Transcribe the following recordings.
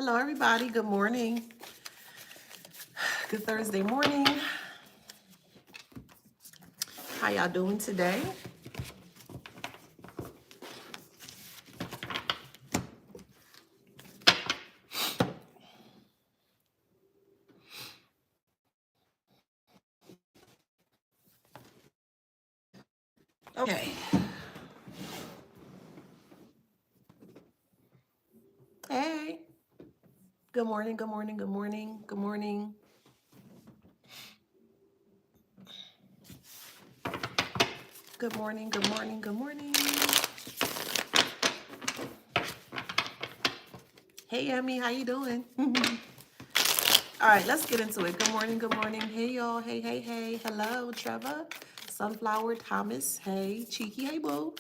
Hello, everybody. Good morning. Good Thursday morning. How y'all doing today? Okay. Hey. Good morning. Good morning. Good morning. Good morning. Good morning. Good morning. Good morning. Hey, Emmy. How you doing? All right, let's get into it. Good morning. Good morning. Hey, y'all. Hey, hey, hey. Hello, Trevor. Sunflower Thomas. Hey, Cheeky. Hey, Boo.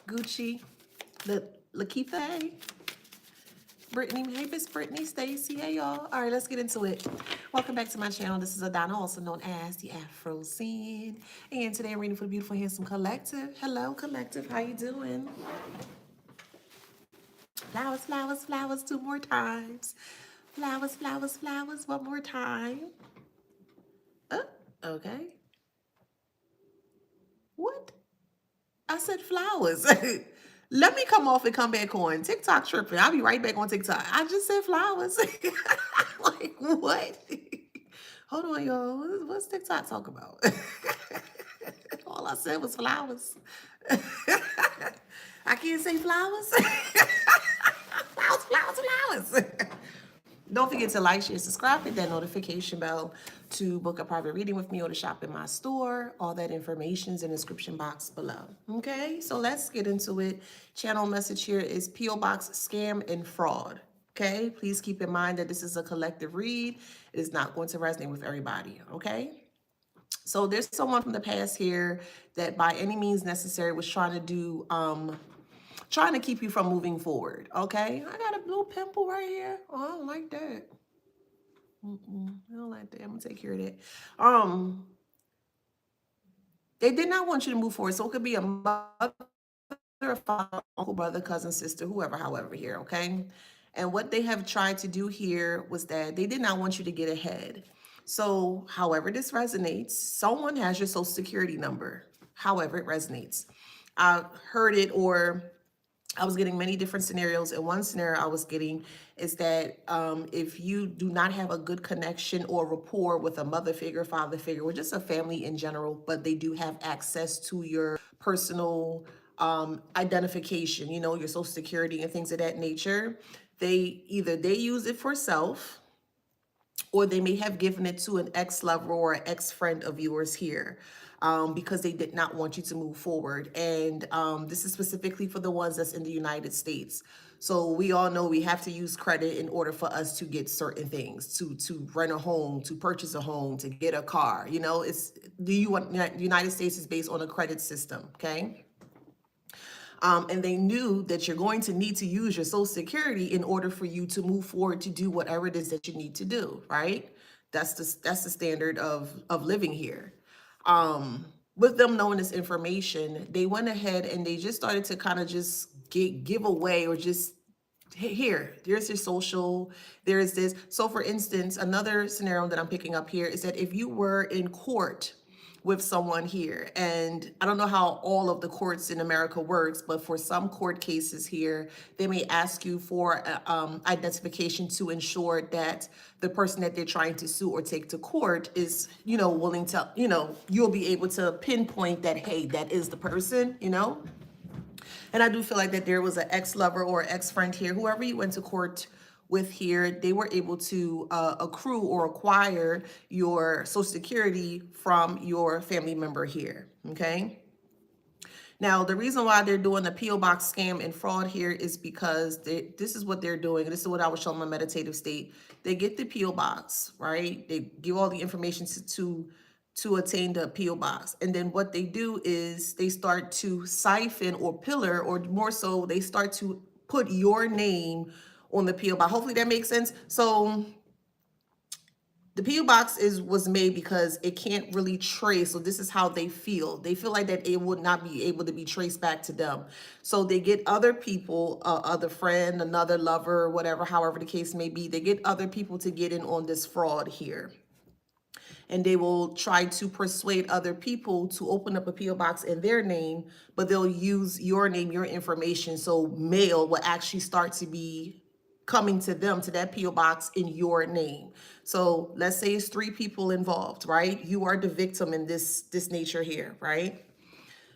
Gucci. Lakeitha. Hey. Brittany, hey Miss Brittany, Stacy, hey y'all. All right, let's get into it. Welcome back to my channel. This is Adana, also known as the Afro Scene. And today I'm reading for the beautiful, handsome collective. Hello, collective, how you doing? Flowers, flowers, flowers, 2 more times. Flowers, flowers, flowers, 1 more time. Okay. What? I said flowers. Let me come off and come back on. TikTok tripping. I'll be right back on TikTok. I just said flowers. Like, what? Hold on, y'all. What's TikTok talk about? All I said was flowers. I can't say flowers. Flowers, flowers, flowers. Don't forget to like, share, subscribe, hit that notification bell to book a private reading with me or to shop in my store. All that information's in the description box below. Okay, so let's get into it. Channel message here is P.O. Box scam and fraud. Okay, please keep in mind that this is a collective read. It is not going to resonate with everybody. Okay, so there's someone from the past here that by any means necessary was trying to keep you from moving forward. Okay, I got a blue pimple right here. Oh, I don't like that. I don't like that. I'm gonna take care of that. Um, they did not want you to move forward, so it could be a mother, father, uncle, brother, cousin, sister, whoever, however, here. Okay, and what they have tried to do here was that they did not want you to get ahead. So, however this resonates, someone has your social security number. However it resonates, I heard it or I was getting many different scenarios. And one scenario I was getting is that if you do not have a good connection or rapport with a mother figure, father figure, or just a family in general, but they do have access to your personal identification, you know, your social security and things of that nature, they use it for self, or they may have given it to an ex-lover or an ex-friend of yours here, because they did not want you to move forward. And this is specifically for the ones that's in the United States. So we all know we have to use credit in order for us to get certain things, to rent a home, to purchase a home, to get a car. You know, it's the United States is based on a credit system, okay? And they knew that you're going to need to use your social security in order for you to move forward to do whatever it is that you need to do, right? That's the standard of living here. With them knowing this information, they went ahead and they just started to kind of just give away, or just here, there's your social, there is this. So for instance, another scenario that I'm picking up here is that if you were in court with someone here, and I don't know how all of the courts in America works, but for some court cases here, they may ask you for identification to ensure that the person that they're trying to sue or take to court is, you know, willing to, you know, you'll be able to pinpoint that, hey, that is the person, you know. And I do feel like that there was an ex-lover or ex-friend here, whoever you went to court with here, they were able to accrue or acquire your social security from your family member here, okay? Now, the reason why they're doing the P.O. Box scam and fraud here is because this is what they're doing. This is what I was showing my meditative state. They get the P.O. Box, right? They give all the information to attain the P.O. Box. And then what they do is they start to siphon or pillar, or more so, they start to put your name on the P.O. Box. Hopefully that makes sense. So The PO box was made because it can't really trace. So this is how they feel. They feel like that it would not be able to be traced back to them. So they get other people, other friend, another lover, whatever, however the case may be. They get other people to get in on this fraud here. And they will try to persuade other people to open up a PO box in their name, but they'll use your name, your information. So mail will actually start to be coming to them, to that PO box in your name. So let's say it's 3 people involved, right? You are the victim in this nature here, right?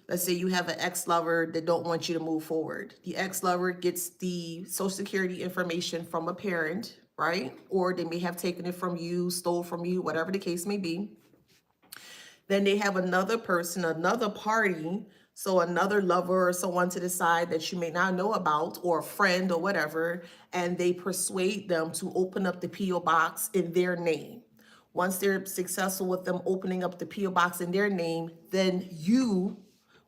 Let's say you have an ex-lover that don't want you to move forward. The ex-lover gets the social security information from a parent, right? Or they may have taken it from you, stole from you, whatever the case may be. Then they have another person, another party, so another lover or someone to the side that you may not know about, or a friend or whatever, and they persuade them to open up the PO box in their name. Once they're successful with them opening up the PO box in their name, then you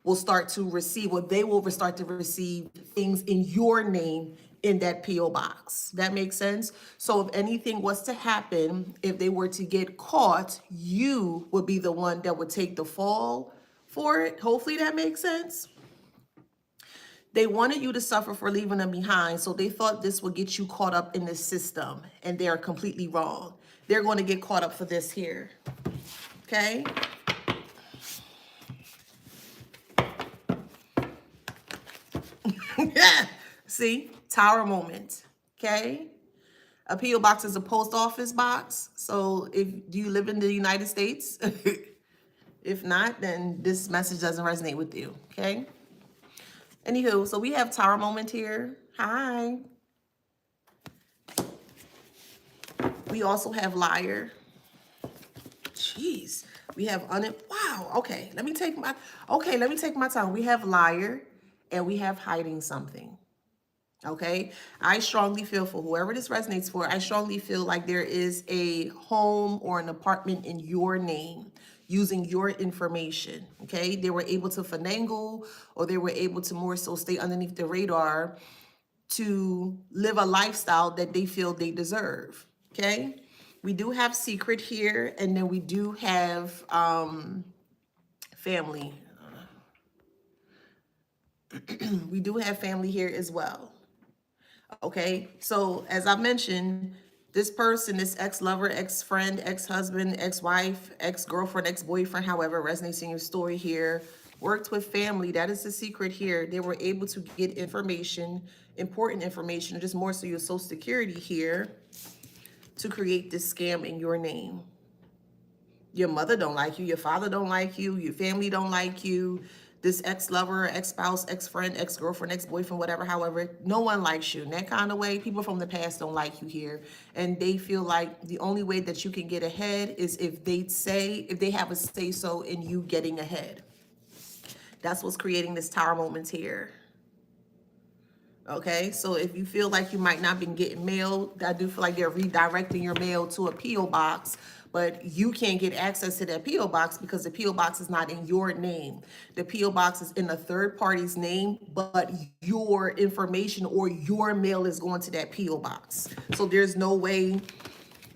will start to receive, or they will start to receive things in your name in that PO box. That makes sense? So if anything was to happen, if they were to get caught, you would be the one that would take the fall for it. Hopefully that makes sense. They wanted you to suffer for leaving them behind, so they thought this would get you caught up in the system, and they are completely wrong. They're going to get caught up for this here. Okay? See, tower moment. Okay, a PO box is a post office box. So do you live in the United States? If not, then this message doesn't resonate with you. Okay. Anywho, so we have tower moment here. Hi. We also have liar. Jeez. We have wow. Okay. Let me take my time. We have liar and we have hiding something. Okay, I strongly feel, for whoever this resonates for, I strongly feel like there is a home or an apartment in your name using your information. Okay, they were able to finagle, or they were able to more so stay underneath the radar to live a lifestyle that they feel they deserve. Okay, we do have secret here, and then we do have family. We do have family here as well. Okay, so as I mentioned, this person, this ex-lover, ex-friend, ex-husband, ex-wife, ex-girlfriend, ex-boyfriend, however resonates in your story here, worked with family. That is the secret here. They were able to get information, important information, just more so your social security here, to create this scam in your name. Your mother don't like you, your father don't like you, your family don't like you, this ex-lover, ex-spouse, ex-friend, ex-girlfriend, ex-boyfriend, whatever, however, no one likes you. In that kind of way, people from the past don't like you here. And they feel like the only way that you can get ahead is if they have a say-so in you getting ahead. That's what's creating this tower moment here. Okay, so if you feel like you might not be getting mail, I do feel like they're redirecting your mail to a PO box, but you can't get access to that PO box because the PO box is not in your name. The PO box is in a third party's name, but your information or your mail is going to that PO box. So there's no way.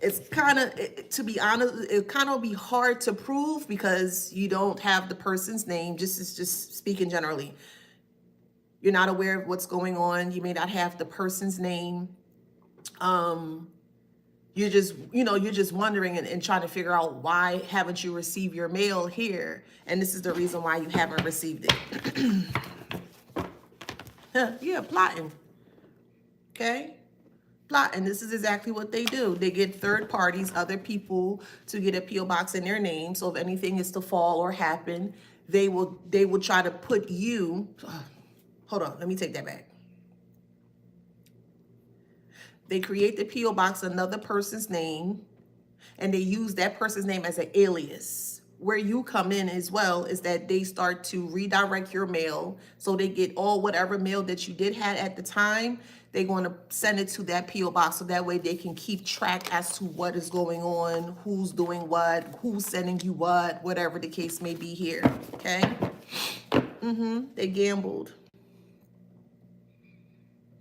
It's kind of, to be honest, it kind of be hard to prove because you don't have the person's name. Just speaking generally. You're not aware of what's going on. You may not have the person's name. You're just wondering and trying to figure out, why haven't you received your mail here? And this is the reason why you haven't received it. Yeah, plotting. Okay? Plotting. This is exactly what they do. They get third parties, other people, to get a PO box in their name. So if anything is to fall or happen, they will try to put you. Hold on, let me take that back. They create the PO box another person's name, and they use that person's name as an alias. Where you come in as well is that they start to redirect your mail, so they get all whatever mail that you did have at the time. They're going to send it to that PO box, so that way they can keep track as to what is going on, who's doing what, who's sending you what, whatever the case may be here. Okay. They gambled.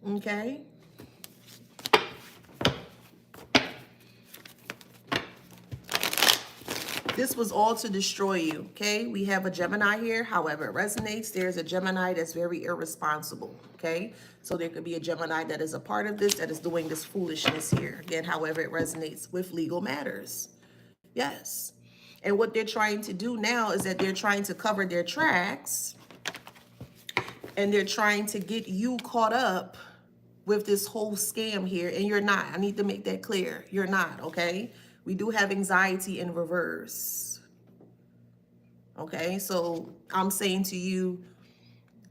Okay. This was all to destroy you, okay? We have a Gemini here. However it resonates, there's a Gemini that's very irresponsible, okay? So there could be a Gemini that is a part of this, that is doing this foolishness here. Again, however it resonates with legal matters. Yes. And what they're trying to do now is that they're trying to cover their tracks, and they're trying to get you caught up with this whole scam here, and you're not. I need to make that clear. You're not, okay? We do have anxiety in reverse. Okay, so I'm saying to you,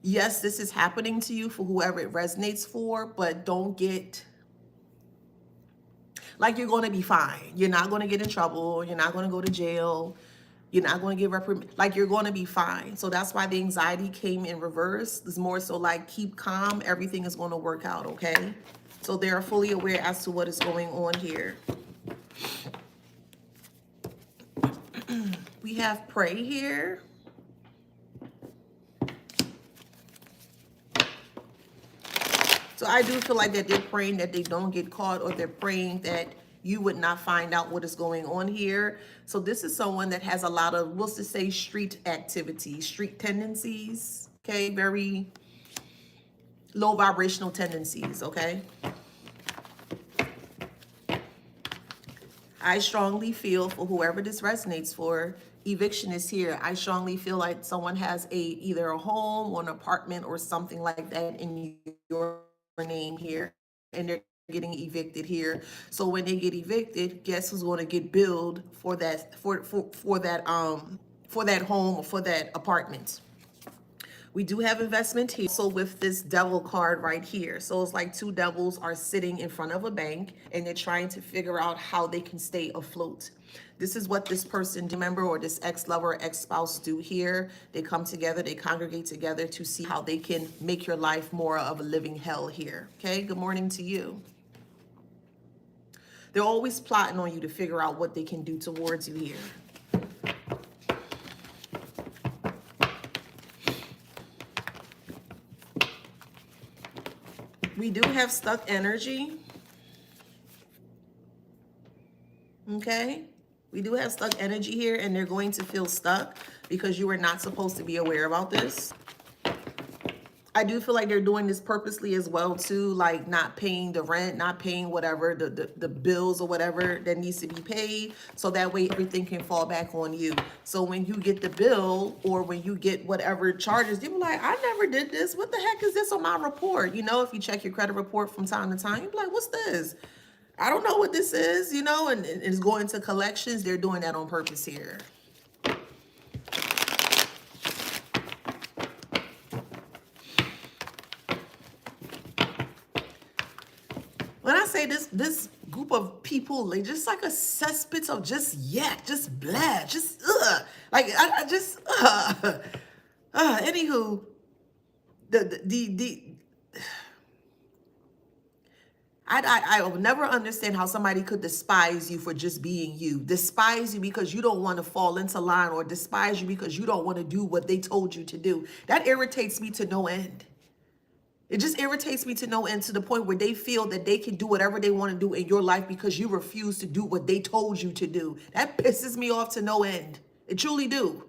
yes, this is happening to you for whoever it resonates for, but don't get like you're going to be fine. You're not going to get in trouble. You're not going to go to jail. You're not going to get reprimanded. Like you're going to be fine. So that's why the anxiety came in reverse. It's more so like keep calm. Everything is going to work out, okay? So they are fully aware as to what is going on here. We have pray here. So I do feel like that they're praying that they don't get caught, or they're praying that you would not find out what is going on here. So this is someone that has a lot of, what's to say, street activities, street tendencies, okay? Very low vibrational tendencies, okay? I strongly feel for whoever this resonates for, eviction is here. I strongly feel like someone has either a home or an apartment or something like that in your name here, and they're getting evicted here. So when they get evicted, guess who's going to get billed for that for that home or for that apartment? We do have investment here. So with this devil card right here. So it's like two devils are sitting in front of a bank, and they're trying to figure out how they can stay afloat. This is what this person, member or this ex-lover, ex-spouse do here. They come together, they congregate together to see how they can make your life more of a living hell here. Okay, good morning to you. They're always plotting on you to figure out what they can do towards you here. We do have stuck energy. Okay. We do have stuck energy here, and they're going to feel stuck because you are not supposed to be aware about this. I do feel like they're doing this purposely as well too, like not paying the rent, not paying whatever, the bills or whatever that needs to be paid. So that way everything can fall back on you. So when you get the bill or when you get whatever charges, you're like, I never did this. What the heck is this on my report? You know, if you check your credit report from time to time, you're like, what's this? I don't know what this is, you know, and it's going to collections. They're doing that on purpose here. When I say this group of people, they just like a cesspit of just just blah, just like I just anywho, I will never understand how somebody could despise you for just being you. Despise you because you don't want to fall into line, or despise you because you don't want to do what they told you to do. That irritates me to no end. It just irritates me to no end, to the point where they feel that they can do whatever they want to do in your life because you refuse to do what they told you to do. That pisses me off to no end. It truly do.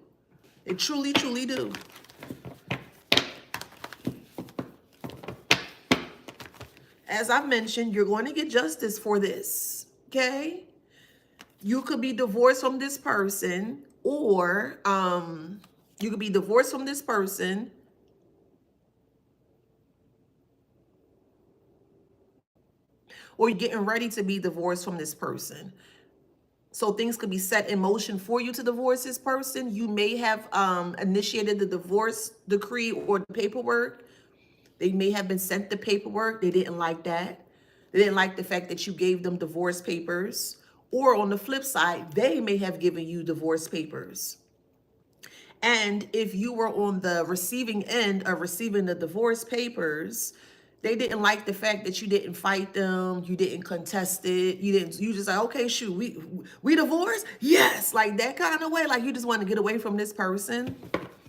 It truly, truly do. As I mentioned, you're going to get justice for this, okay? You could be divorced from this person, or you could be divorced from this person, or you're getting ready to be divorced from this person. So things could be set in motion for you to divorce this person. You may have initiated the divorce decree or the paperwork. They may have been sent the paperwork. They didn't like that. They didn't like the fact that you gave them divorce papers. Or on the flip side, they may have given you divorce papers. And if you were on the receiving end of receiving the divorce papers, they didn't like the fact that you didn't fight them, you didn't contest it, you just like, okay, shoot, we divorced? Yes, like that kind of way, like you just want to get away from this person.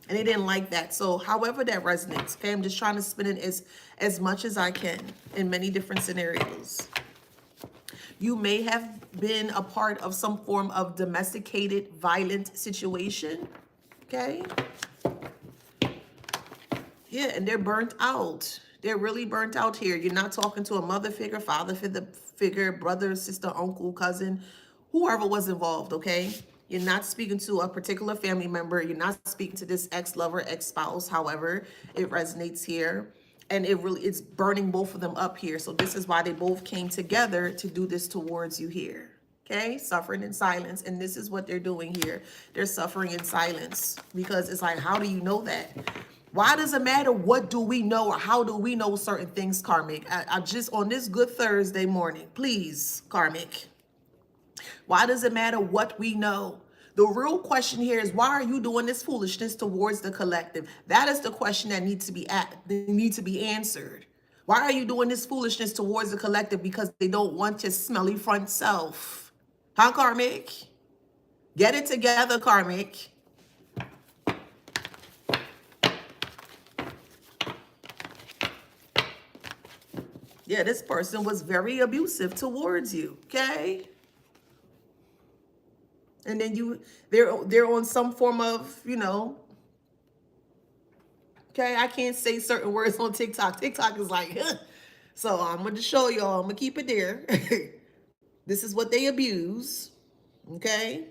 And they didn't like that. So however that resonates, okay, I'm just trying to spin it as much as I can in many different scenarios. You may have been a part of some form of domesticated violent situation. Okay. Yeah, and they're burnt out. They're really burnt out here. You're not talking to a mother figure, father figure, brother, sister, uncle, cousin, whoever was involved, okay? You're not speaking to a particular family member. You're not speaking to this ex-lover, ex-spouse, however it resonates here. And it's burning both of them up here. So this is why they both came together to do this towards you here. Okay, suffering in silence. And this is what they're doing here. They're suffering in silence because it's like, how do you know that? Why does it matter what do we know or how do we know certain things, Karmic? I just, on this good Thursday morning, please, Karmic. Why does it matter what we know? The real question here is, why are you doing this foolishness towards the collective? That is the question that needs to be answered. Why are you doing this foolishness towards the collective? Because they don't want your smelly front self. Huh, Karmic? Get it together, Karmic. Yeah, this person was very abusive towards you, okay? And then they're on some form of, okay, I can't say certain words on TikTok. TikTok is like, huh. So I'm going to show y'all. I'm going to keep it there. This is what they abuse, okay?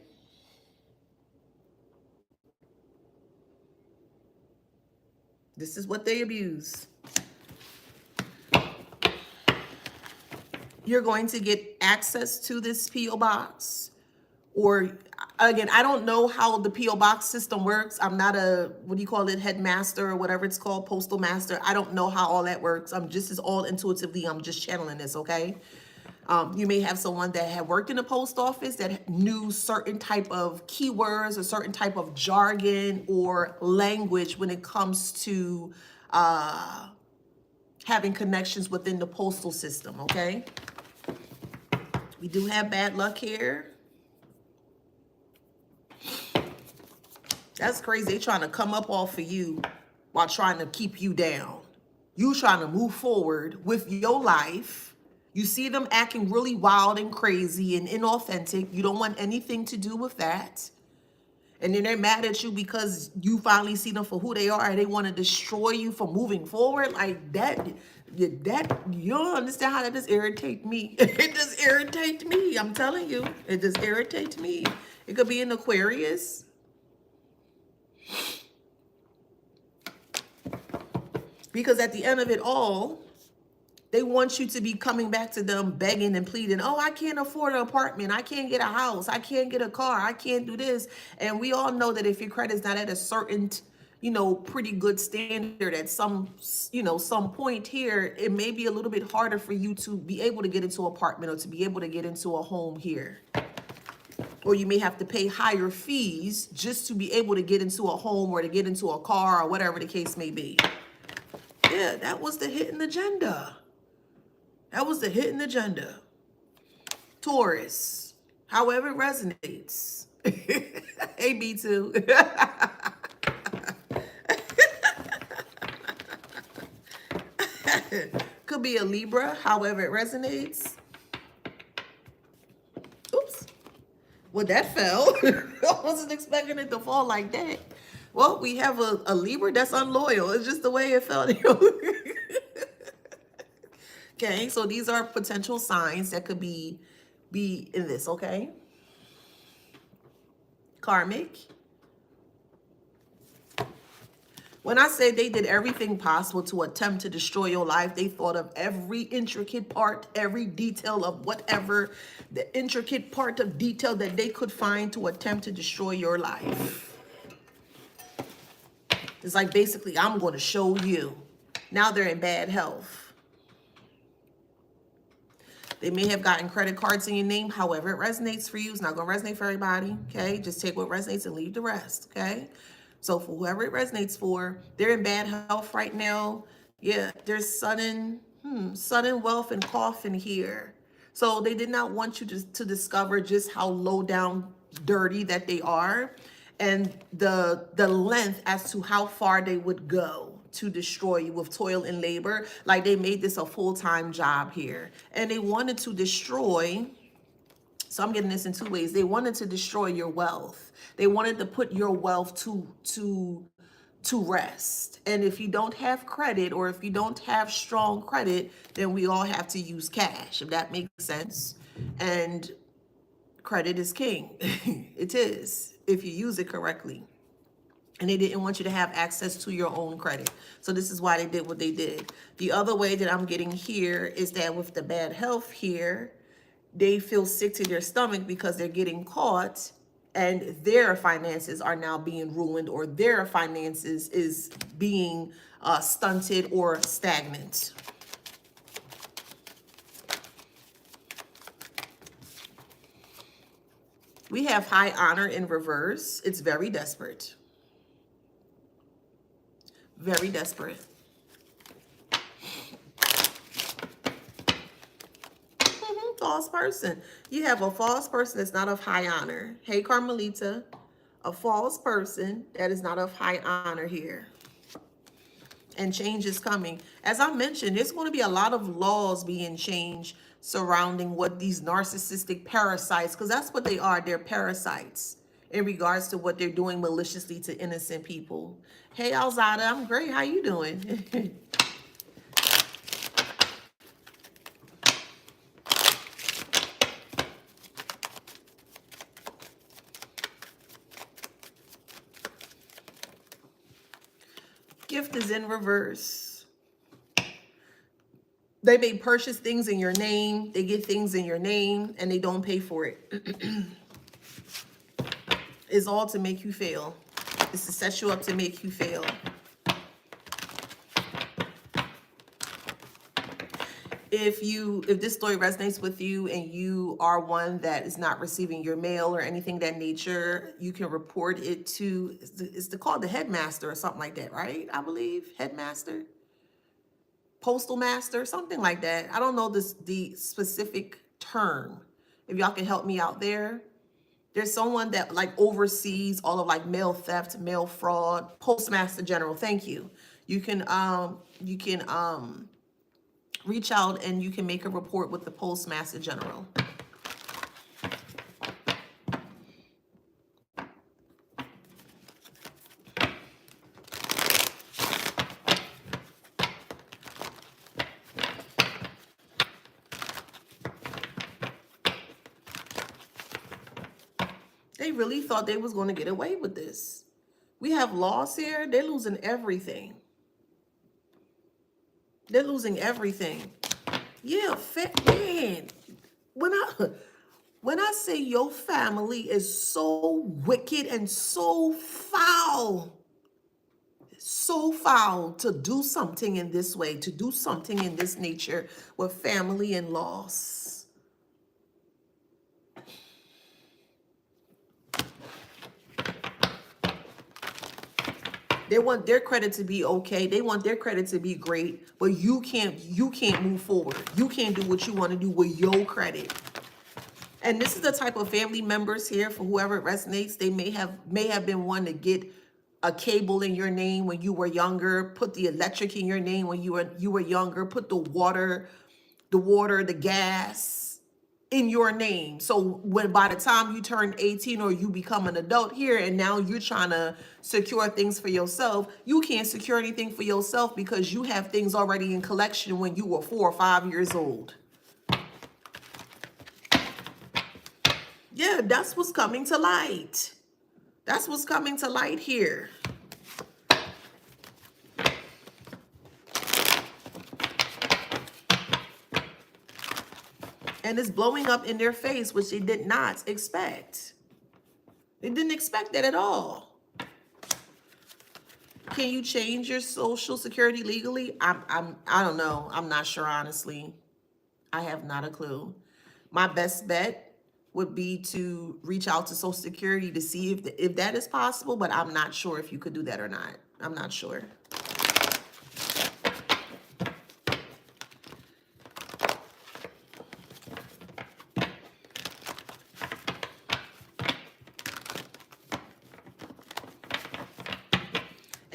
This is what they abuse. You're going to get access to this P.O. box. Or again, I don't know how the P.O. box system works. I'm not a, what do you call it, headmaster or whatever it's called, postal master. I don't know how all that works. I'm just as all intuitively, I'm just channeling this, okay? You may have someone that had worked in the post office that knew certain type of keywords or certain type of jargon or language when it comes to having connections within the postal system, okay? We do have bad luck here. That's crazy. They trying to come up off of you while trying to keep you down. You trying to move forward with your life. You see them acting really wild and crazy and inauthentic. You don't want anything to do with that. And then they're mad at you because you finally see them for who they are and they want to destroy you for moving forward. Like that, you don't understand how that just irritates me. It just irritates me. I'm telling you, it just irritates me. It could be an Aquarius. Because at the end of it all, they want you to be coming back to them begging and pleading. Oh, I can't afford an apartment. I can't get a house. I can't get a car. I can't do this. And we all know that if your credit's not at a certain, pretty good standard at some point here, it may be a little bit harder for you to be able to get into an apartment or to be able to get into a home here. Or you may have to pay higher fees just to be able to get into a home or to get into a car or whatever the case may be. Yeah, that was the hidden agenda. That was the hidden agenda. Taurus, however it resonates. Hey, B2. Could be a Libra, however it resonates. Oops. Well, that fell. I wasn't expecting it to fall like that. Well, we have a Libra that's unloyal. It's just the way it fell. Okay, so these are potential signs that could be in this, okay? Karmic. When I say they did everything possible to attempt to destroy your life, they thought of every intricate part, every detail of whatever, the intricate part of detail that they could find to attempt to destroy your life. It's like basically, I'm going to show you. Now they're in bad health. They may have gotten credit cards in your name. However it resonates for you, it's not going to resonate for everybody, okay? Just take what resonates and leave the rest, okay? So for whoever it resonates for, they're in bad health right now. Yeah, there's sudden wealth and coffin here. So they did not want you to discover just how low down dirty that they are and the length as to how far they would go to destroy you with toil and labor. Like they made this a full-time job here. And they wanted to destroy So I'm getting this in two ways. They wanted to destroy your wealth. They wanted to put your wealth to rest. And if you don't have credit, or if you don't have strong credit, then we all have to use cash, if that makes sense. And credit is king. It is, if you use it correctly. And they didn't want you to have access to your own credit. So this is why they did what they did. The other way that I'm getting here is that with the bad health here, they feel sick to their stomach because they're getting caught and their finances are now being ruined, or their finances is being stunted or stagnant. We have high honor in reverse. It's very desperate. Very desperate. False person. You have a false person that's not of high honor. Hey, Carmelita, a false person that is not of high honor here. And change is coming. As I mentioned, there's going to be a lot of laws being changed surrounding what these narcissistic parasites, because that's what they are. They're parasites in regards to what they're doing maliciously to innocent people. Hey, Alzada, I'm great. How you doing? Gift is in reverse. They may purchase things in your name. They get things in your name and they don't pay for it. It's all to make you fail. It's to set you up to make you fail. If this story resonates with you and you are one that is not receiving your mail or anything that nature, you can report it to, it's called the headmaster or something like that, right? I believe headmaster, postal master, something like that. I don't know the specific term. If y'all can help me out there. There's someone that like oversees all of like mail theft, mail fraud, postmaster general. Thank you. You can reach out and you can make a report with the postmaster general. They really thought they was going to get away with this. We have laws here. They're losing everything. They're losing everything. Yeah, man. When I say your family is so wicked and so foul to do something in this way, to do something in this nature with family and loss. They want their credit to be okay. They want their credit to be great, but you can't move forward. You can't do what you want to do with your credit. And this is the type of family members here, for whoever it resonates, they may have been one to get a cable in your name when you were younger, put the electric in your name when you were younger, put the water, the gas in your name. So when by the time you turn 18 or you become an adult here and now you're trying to secure things for yourself, you can't secure anything for yourself because you have things already in collection when you were 4 or 5 years old. Yeah, that's what's coming to light. That's what's coming to light here. And it's blowing up in their face, which they did not expect. They didn't expect that at all. Can you change your social security legally? I don't know. I'm not sure, honestly. I have not a clue. My best bet would be to reach out to Social Security to see if that is possible, but I'm not sure if you could do that or not. I'm not sure.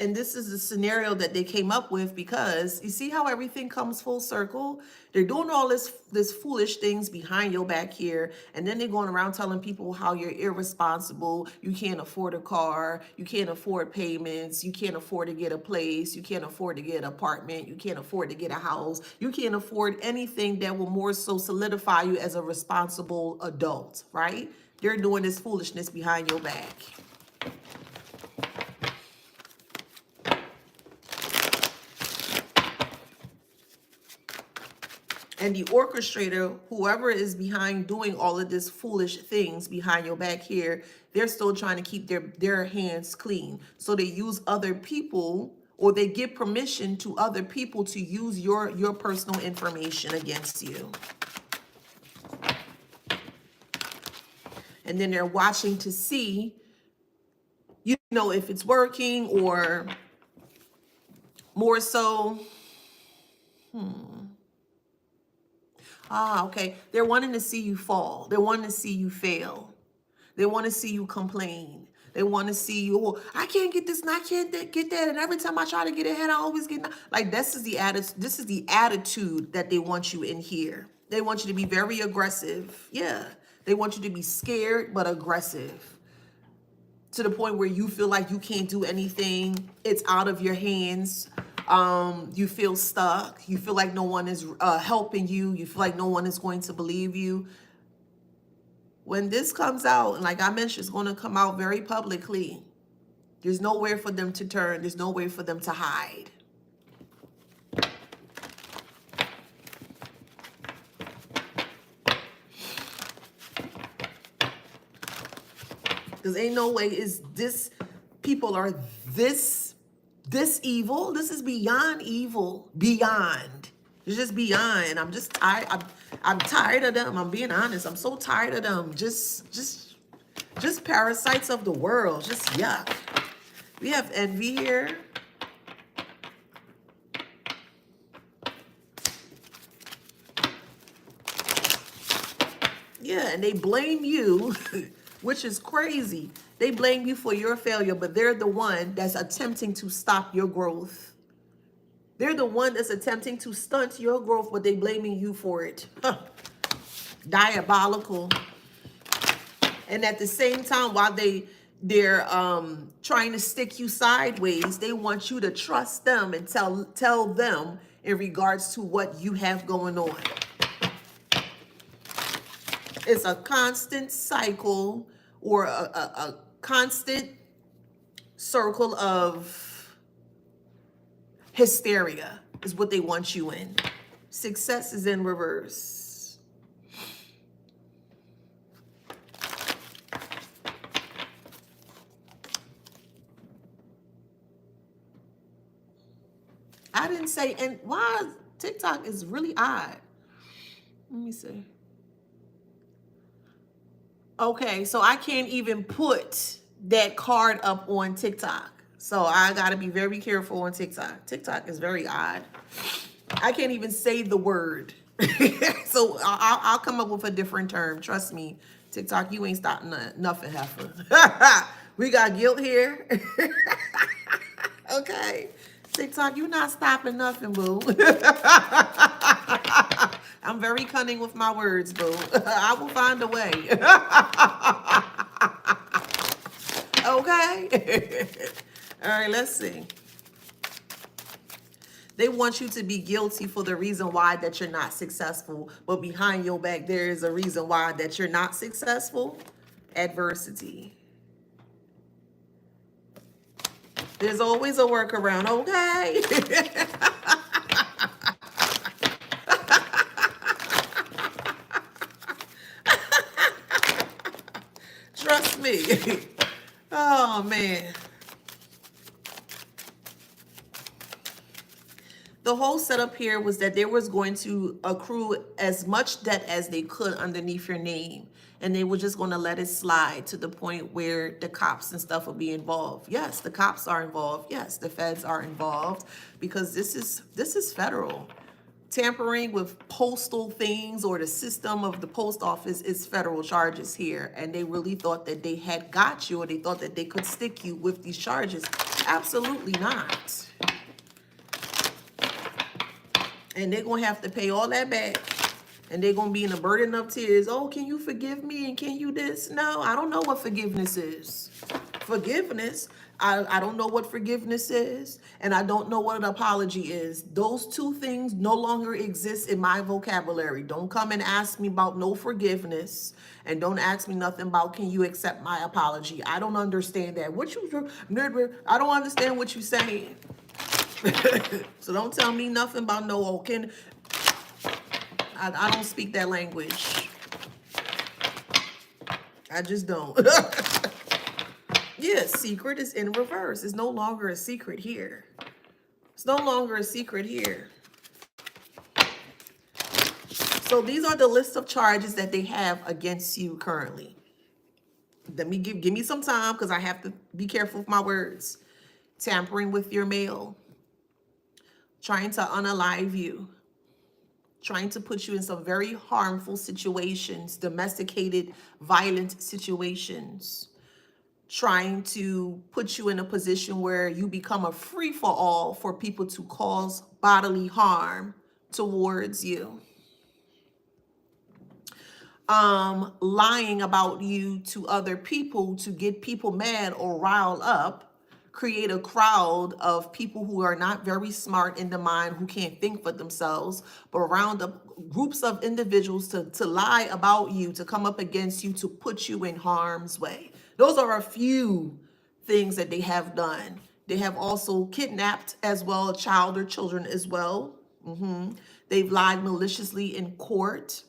And this is the scenario that they came up with, because you see how everything comes full circle. They're doing all this foolish things behind your back here, and then they're going around telling people how you're irresponsible, you can't afford a car, you can't afford payments, you can't afford to get a place, you can't afford to get an apartment, you can't afford to get a house, you can't afford anything that will more so solidify you as a responsible adult, right? They're doing this foolishness behind your back. And the orchestrator, whoever is behind doing all of this foolish things behind your back here, they're still trying to keep their hands clean. So they use other people, or they give permission to other people to use your personal information against you. And then they're watching to see, if it's working, or more so, okay. They're wanting to see you fall. They're wanting to see you fail. They want to see you complain. They want to see you, oh, I can't get this and I can't get that. And every time I try to get ahead, I always get like, this is the attitude. This is the attitude that they want you in here. They want you to be very aggressive. Yeah. They want you to be scared, but aggressive, to the point where you feel like you can't do anything. It's out of your hands. You feel stuck. You feel like no one is helping you. You feel like no one is going to believe you. When this comes out, and like I mentioned, it's going to come out very publicly. There's nowhere for them to turn. There's nowhere for them to hide. Because ain't no way is this, people are this evil. This is beyond evil. Beyond. It's just beyond. I'm just tired. I'm tired of them. I'm being honest. I'm so tired of them. Just parasites of the world. Just yuck. We have envy here. Yeah, and they blame you, which is crazy. They blame you for your failure, but they're the one that's attempting to stop your growth. They're the one that's attempting to stunt your growth, but they blaming you for it. Diabolical. And at the same time, while they're trying to stick you sideways, they want you to trust them and tell them in regards to what you have going on. It's a constant cycle, or a constant circle of hysteria is what they want you in. Success is in reverse. I didn't say, and why TikTok is really odd. Let me see. Okay, so I can't even put that card up on TikTok. So I got to be very careful on TikTok. TikTok is very odd. I can't even say the word. So I'll come up with a different term. Trust me, TikTok, you ain't stopping nothing, heifer. We got guilt here. Okay. TikTok, you not stopping nothing, boo. I'm very cunning with my words, boo. I will find a way. Okay. All right, let's see. They want you to be guilty for the reason why that you're not successful, but behind your back, there is a reason why that you're not successful. Adversity. There's always a workaround, okay? Trust me. Oh, man. The whole setup here was that they was going to accrue as much debt as they could underneath your name. And they were just going to let it slide to the point where the cops and stuff will be involved. Yes, the cops are involved. Yes, the feds are involved, because this is federal. Tampering with postal things or the system of the post office is federal charges here. And they really thought that they had got you, or they thought that they could stick you with these charges. Absolutely not. And they're going to have to pay all that back. And they're going to be in a burden of tears. Oh, can you forgive me? And can you this? No, I don't know what forgiveness is. Forgiveness, I don't know what forgiveness is. And I don't know what an apology is. Those two things no longer exist in my vocabulary. Don't come and ask me about no forgiveness. And don't ask me nothing about, can you accept my apology? I don't understand that. I don't understand what you're saying. So don't tell me nothing about no, I don't speak that language. I just don't. Yeah, secret is in reverse. It's no longer a secret here. It's no longer a secret here. So these are the list of charges that they have against you currently. Let me give me some time because I have to be careful with my words. Tampering with your mail, trying to unalive you, trying to put you in some very harmful situations, domesticated, violent situations, trying to put you in a position where you become a free-for-all for people to cause bodily harm towards you. Lying about you to other people to get people mad or riled up, create a crowd of people who are not very smart in the mind, who can't think for themselves, but round up groups of individuals to lie about you, to come up against you, to put you in harm's way. Those are a few things that they have done. They have also kidnapped as well, a child or children as well. They've lied maliciously in court.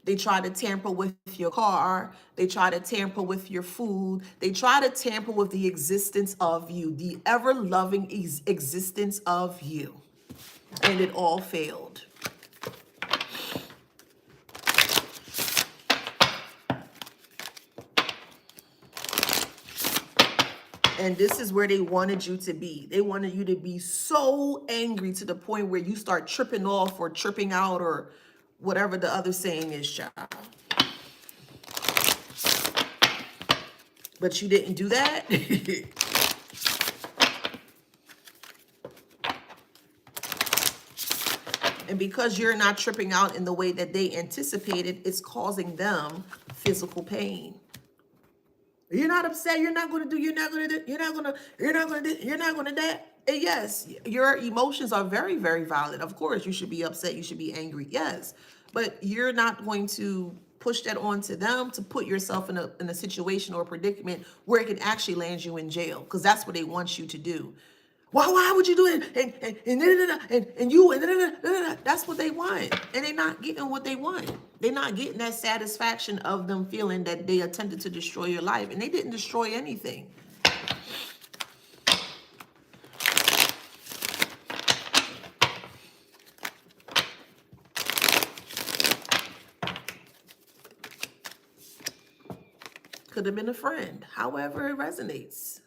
They try to tamper with your car. They try to tamper with your food. They try to tamper with the existence of you, the ever-loving existence of you. And it all failed. And this is where they wanted you to be. They wanted you to be so angry to the point where you start tripping off or tripping out or whatever the other saying is, child. But you didn't do that. And because you're not tripping out in the way that they anticipated, it's causing them physical pain. You're not upset. You're not going to do. You're not going to do. You're not going to. You're not going to do. You're not going to that. And yes, your emotions are very, very valid. Of course, you should be upset. You should be angry. Yes, but you're not going to push that onto them to put yourself in a situation or a predicament where it can actually land you in jail, because that's what they want you to do. Why would you do it? And that's what they want. And they're not getting what they want. They're not getting that satisfaction of them feeling that they attempted to destroy your life. And they didn't destroy anything. Could have been a friend. However, it resonates.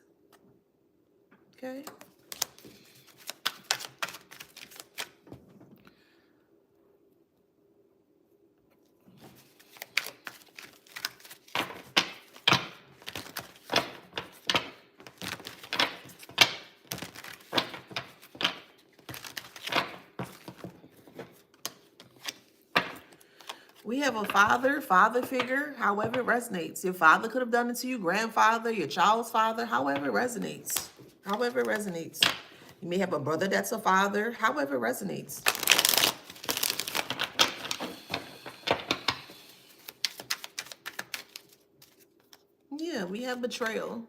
Okay. We have a father figure, however it resonates. Your father could have done it to you, grandfather, your child's father, however it resonates. However it resonates. You may have a brother that's a father, however it resonates. Yeah, we have betrayal.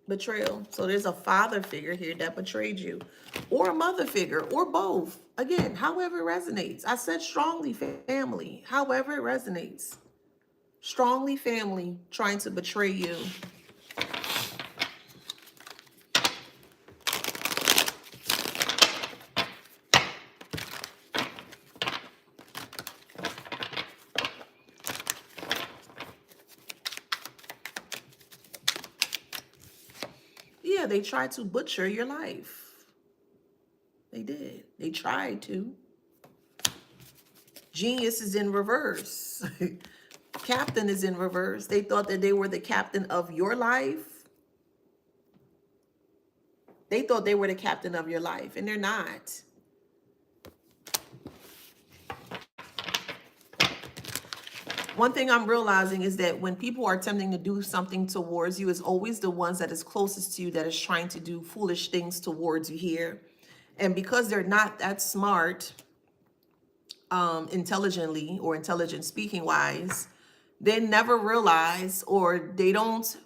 Betrayal. So there's a father figure here that betrayed you, or a mother figure, or both. Again, however it resonates. I said strongly family, however it resonates. Strongly family trying to betray you. Yeah, they tried to butcher your life. They did. They tried to. Genius is in reverse. Captain is in reverse. They thought that they were the captain of your life. They thought they were the captain of your life, and they're not. One thing I'm realizing is that when people are attempting to do something towards you, it's always the ones that is closest to you that is trying to do foolish things towards you here. And because they're not that smart, intelligently or intelligent speaking wise, they never realize, or they don't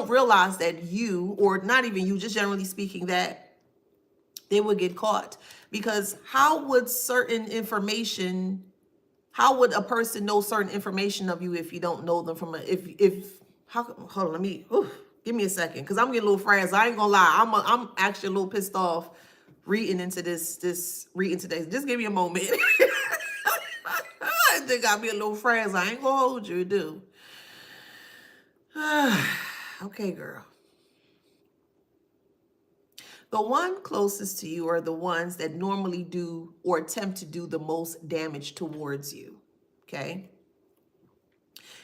realize that you, or not even you, just generally speaking, that they would get caught. Because how would a person know certain information of you if you don't know them from a, if how hold on, give me a second, because I'm getting a little frazzled. I ain't gonna lie, I'm actually a little pissed off reading into reading today. Just give me a moment. I think I'll be a little frazzled. I ain't gonna hold you, do. Okay, girl. The one closest to you are the ones that normally do or attempt to do the most damage towards you. Okay.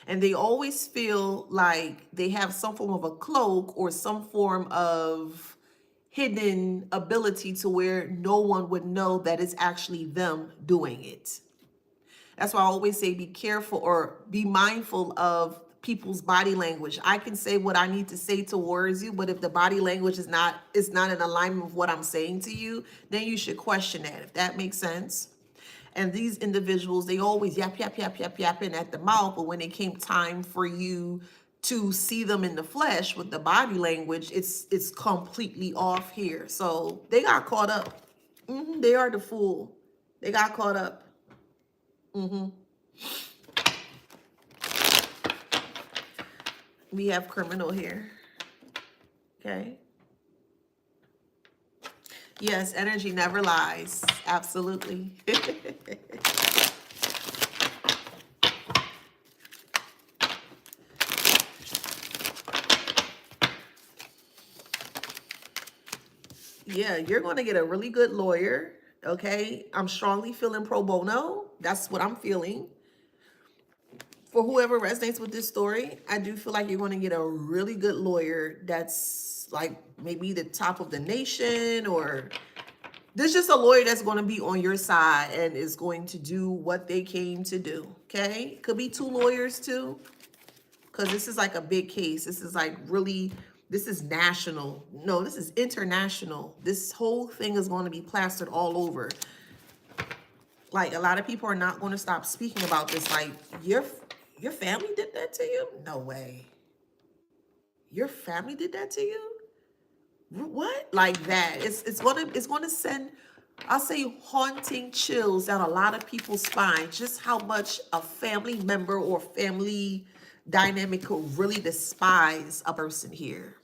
And they always feel like they have some form of a cloak or some form of hidden ability to where no one would know that it's actually them doing it. That's why I always say be careful or be mindful of people's body language. I can say what I need to say towards you, but if the body language is not in alignment with what I'm saying to you, then you should question that, if that makes sense. And these individuals, they always yap, yap, yap, yap, yapping at the mouth, but when it came time for you to see them in the flesh with the body language, it's completely off here. So they got caught up. They are the fool. They got caught up. We have criminal here. Okay. Yes, energy never lies. Absolutely. Yeah, you're going to get a really good lawyer. Okay. I'm strongly feeling pro bono. That's what I'm feeling. For whoever resonates with this story, I do feel like you're going to get a really good lawyer that's like maybe the top of the nation, or there's just a lawyer that's going to be on your side and is going to do what they came to do. Okay. Could be two lawyers too, because this is like a big case. This is like really, this is national. No, this is international. This whole thing is going to be plastered all over. Like, a lot of people are not going to stop speaking about this. Like, your family did that to you? No way. Your family did that to you? What? Like that. It's gonna send, I'll say, haunting chills down a lot of people's spine. Just how much a family member or family dynamic could really despise a person here.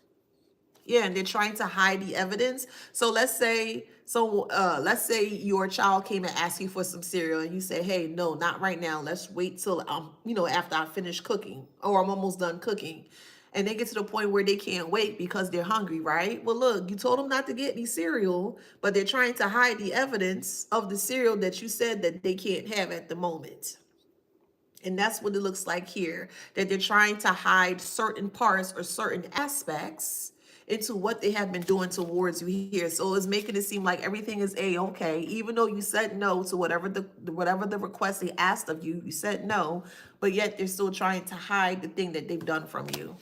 Yeah, and they're trying to hide the evidence. So let's say your child came and asked you for some cereal and you say, "Hey, no, not right now. Let's wait till after I finish cooking, or I'm almost done cooking." And they get to the point where they can't wait because they're hungry, right? Well, look, you told them not to get any cereal, but they're trying to hide the evidence of the cereal that you said that they can't have at the moment. And that's what it looks like here, that they're trying to hide certain parts or certain aspects into what they have been doing towards you here. So it's making it seem like everything is a-okay, even though you said no to whatever the request they asked of you, you said no, but yet they're still trying to hide the thing that they've done from you.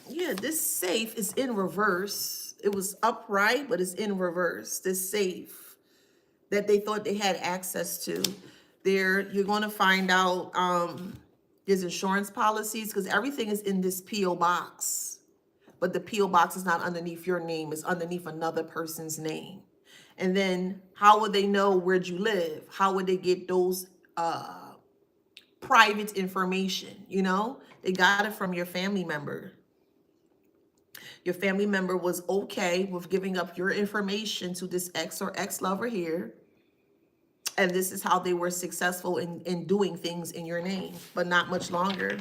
Yeah, this safe is in reverse. It was upright, but it's in reverse. This safe that they thought they had access to. There, you're going to find out there's insurance policies, because everything is in this P.O. box. But the P.O. box is not underneath your name, it's underneath another person's name. And then how would they know where'd you live? How would they get those private information? They got it from your family member. Your family member was okay with giving up your information to this ex or ex-lover here. And this is how they were successful in doing things in your name, but not much longer.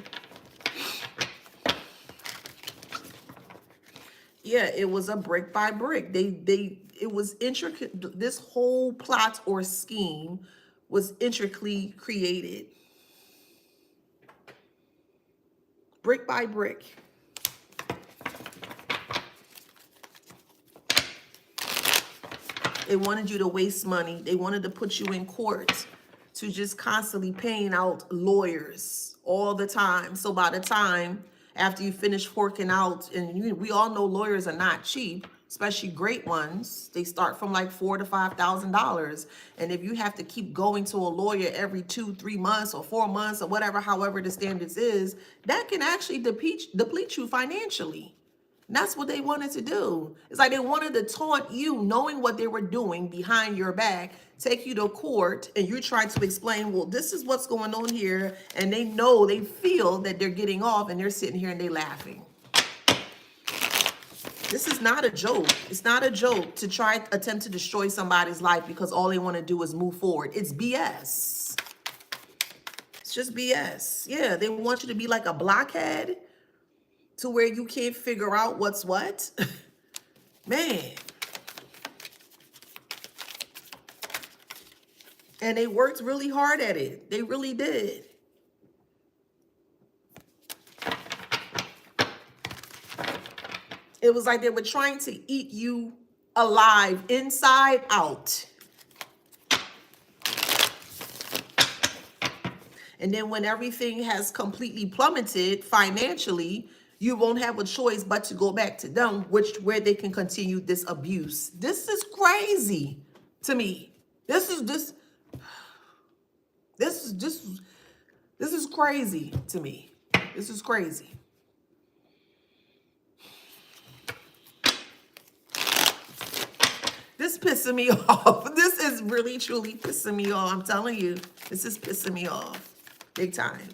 Yeah, it was a brick by brick. It was intricate. This whole plot or scheme was intricately created, brick by brick. They wanted you to waste money. They wanted to put you in court to just constantly paying out lawyers all the time. So by the time after you finish forking out, and we all know lawyers are not cheap, especially great ones. They start from like $4,000 to $5,000. And if you have to keep going to a lawyer every 2-3 months or 4 months or whatever, however the standards is, that can actually deplete you financially. And that's what they wanted to do. It's like they wanted to taunt you, knowing what they were doing behind your back, take you to court, and you're trying to explain, well, this is what's going on here. And they know, they feel that they're getting off, and they're sitting here and they're laughing. This is not a joke. It's not a joke to try attempt to destroy somebody's life because all they want to do is move forward. It's BS. It's just BS. Yeah, they want you to be like a blockhead to where you can't figure out what's what. Man. And they worked really hard at it. They really did. It was like they were trying to eat you alive, inside out. And then when everything has completely plummeted financially, you won't have a choice but to go back to them, where they can continue this abuse. This is crazy to me. This is crazy to me. This is crazy. This pissing me off. This is really, truly pissing me off. I'm telling you, this is pissing me off. Big time.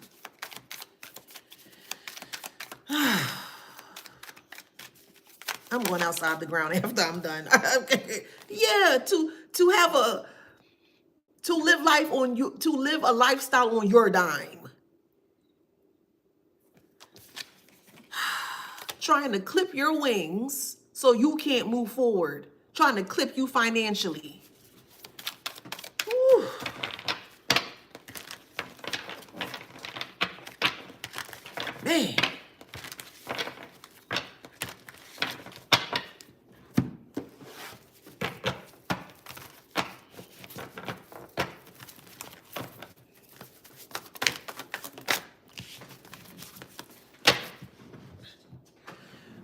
I'm going outside the ground after I'm done. Yeah, to have to live life on you, to live a lifestyle on your dime. Trying to clip your wings so you can't move forward. Trying to clip you financially. Whew. Man.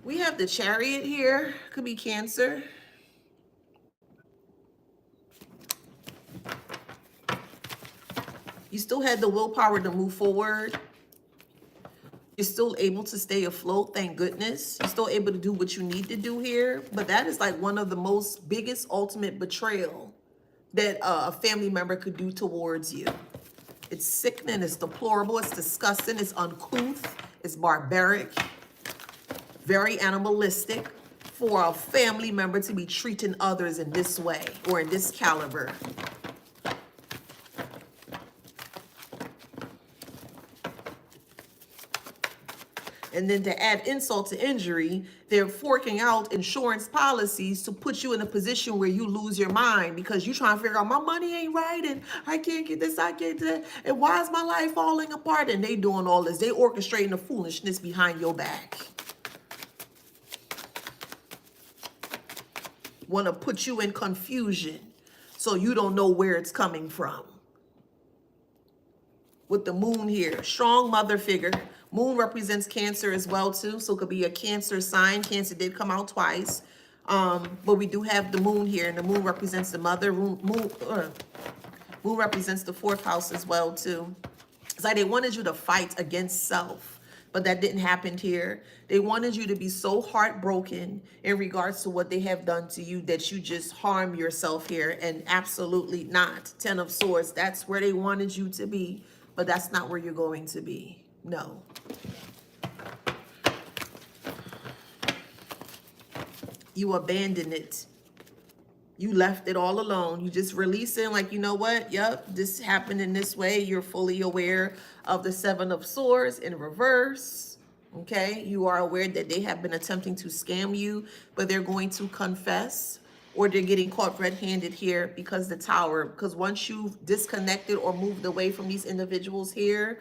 We have the Chariot here. Could be Cancer. You still had the willpower to move forward. You're still able to stay afloat, thank goodness. You're still able to do what you need to do here. But that is like one of the most biggest ultimate betrayal that a family member could do towards you. It's sickening, it's deplorable, it's disgusting, it's uncouth, it's barbaric, very animalistic for a family member to be treating others in this way or in this caliber. And then to add insult to injury, they're forking out insurance policies to put you in a position where you lose your mind because you're trying to figure out my money ain't right and I can't get this, I can't do that. And why is my life falling apart? And they doing all this. They orchestrating the foolishness behind your back. Want to put you in confusion so you don't know where it's coming from. With the moon here, strong mother figure. Moon represents Cancer as well too, so it could be a Cancer sign. Cancer did come out twice, but we do have the moon here, and the moon represents the mother. Moon represents the 4th house as well too. It's like they wanted you to fight against self, but that didn't happen here. They wanted you to be so heartbroken in regards to what they have done to you that you just harm yourself here, and absolutely not. 10 of Swords, that's where they wanted you to be, but that's not where you're going to be. No. You abandoned it. You left it all alone. You just releasing, like, you know what? Yep, this happened in this way. You're fully aware of the Seven of Swords in reverse. Okay, you are aware that they have been attempting to scam you, but they're going to confess, or they're getting caught red-handed here because the Tower. Because once you've disconnected or moved away from these individuals here,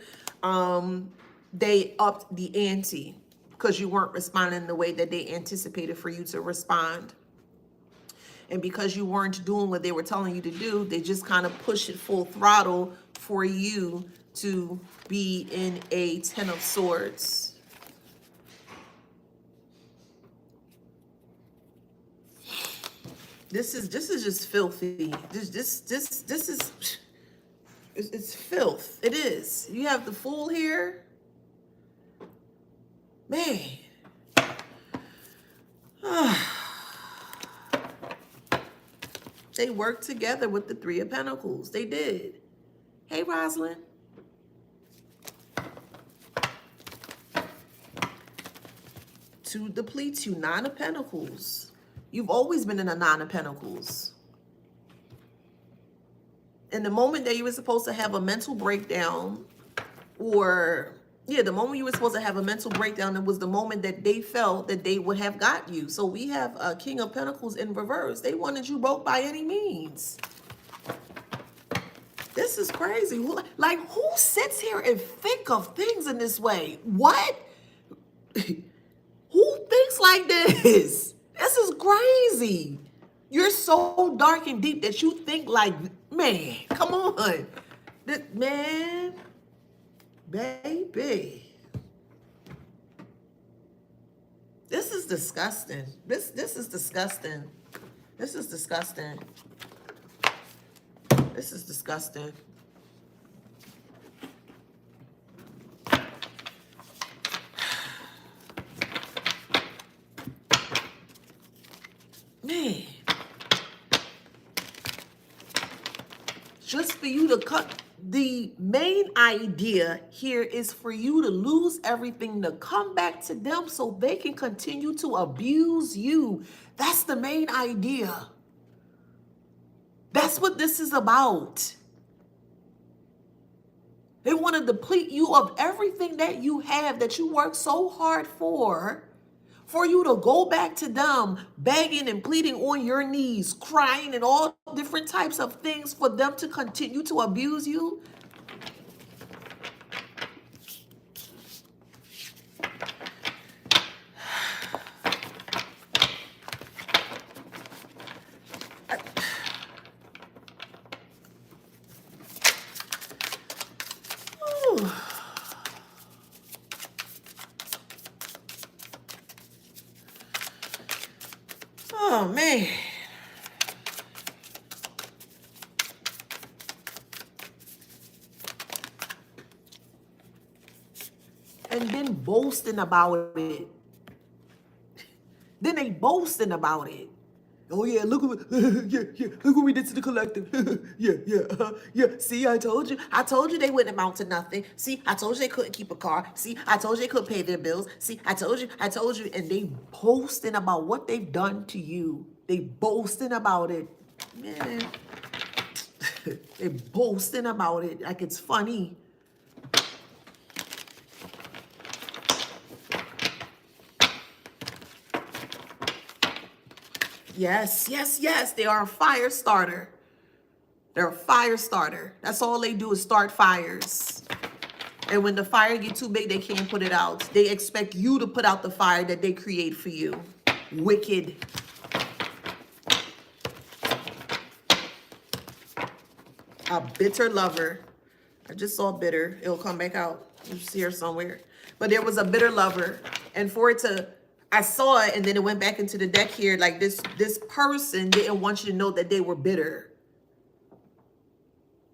they upped the ante because you weren't responding the way that they anticipated for you to respond. And because you weren't doing what they were telling you to do, they just kind of push it full throttle for you to be in a Ten of Swords. This is just filthy. This is it's filth. It is. You have the Fool here. Man. They worked together with the Three of Pentacles. They did. Hey, Rosalind. To deplete you, Nine of Pentacles. You've always been in a Nine of Pentacles. And the moment that you were supposed to have a mental breakdown, or yeah, the moment you were supposed to have a mental breakdown, it was the moment that they felt that they would have got you. So we have a King of Pentacles in reverse. They wanted you broke by any means. This is crazy. Like, who sits here and think of things in this way? What? Who thinks like this? This is crazy. You're so dark and deep that you think like, man, come on. Man, baby. This is disgusting. This is disgusting. This is disgusting. This is disgusting. Man. Just for you to cut, the main idea here is for you to lose everything, to come back to them so they can continue to abuse you. That's the main idea. That's what this is about. They want to deplete you of everything that you have, that you worked so hard for you to go back to them, begging and pleading on your knees, crying and all different types of things for them to continue to abuse you. Oh, man. And then boasting about it. Then they boasting about it. Oh yeah, look what look what we did to the collective. Yeah. See, I told you they wouldn't amount to nothing. See, I told you they couldn't keep a car. See, I told you they couldn't pay their bills. See, I told you, and they boasting about what they've done to you. They boasting about it, man. They boasting about it like it's funny. Yes. They are a fire starter. They're a fire starter. That's all they do is start fires. And when the fire get too big, they can't put it out. They expect you to put out the fire that they create for you. Wicked. A bitter lover. I just saw bitter. It'll come back out. It's here somewhere. But there was a bitter lover. And for it to, I saw it and then it went back into the deck here. Like this person didn't want you to know that they were bitter.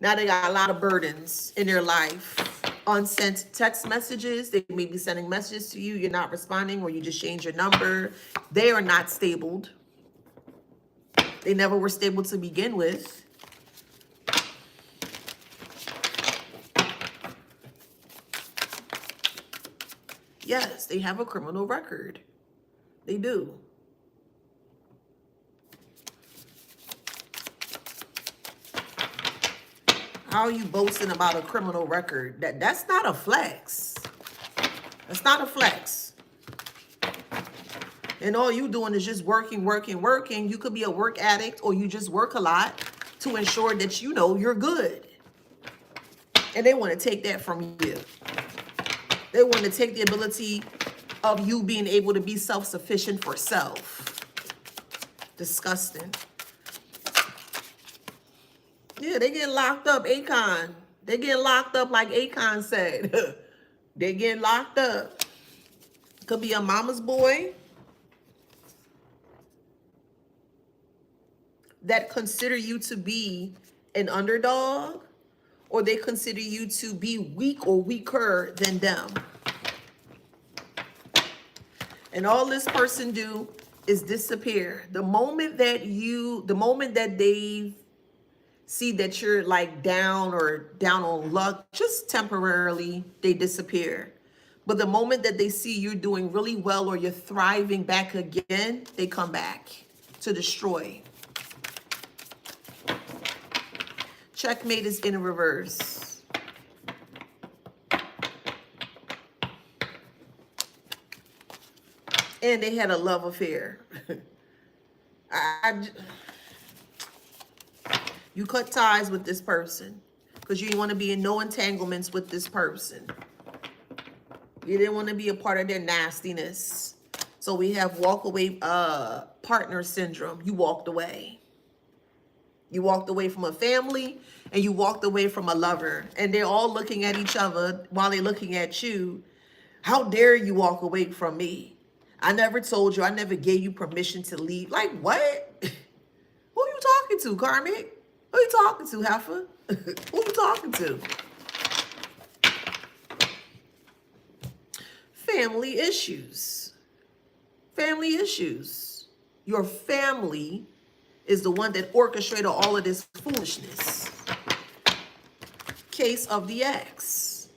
Now they got a lot of burdens in their life. Unsent text messages. They may be sending messages to you. You're not responding, or you just change your number. They are not stabled. They never were stable to begin with. Yes, they have a criminal record. They do. How are you boasting about a criminal record? That's not a flex. That's not a flex. And all you doing is just working, working, working. You could be a work addict, or you just work a lot to ensure that you know you're good. And they want to take that from you. They want to take the ability of you being able to be self-sufficient for self. Disgusting. Yeah, they getting locked up, Akon. They getting locked up like Akon said. They getting locked up. Could be a mama's boy that consider you to be an underdog, or they consider you to be weak or weaker than them. And all this person do is disappear. The moment that they see that you're like down or down on luck, just temporarily, they disappear. But the moment that they see you're doing really well or you're thriving back again, they come back to destroy. Checkmate is in reverse. And they had a love affair. You cut ties with this person because you didn't want to be in no entanglements with this person. You didn't want to be a part of their nastiness. So we have walk away partner syndrome. You walked away. You walked away from a family and you walked away from a lover. And they're all looking at each other while they're looking at you. How dare you walk away from me? I never told you. I never gave you permission to leave. Like, what? Who are you talking to, Karmic? Who are you talking to, Heifer? Who are you talking to? Family issues. Family issues. Your family is the one that orchestrated all of this foolishness. Case of the ex.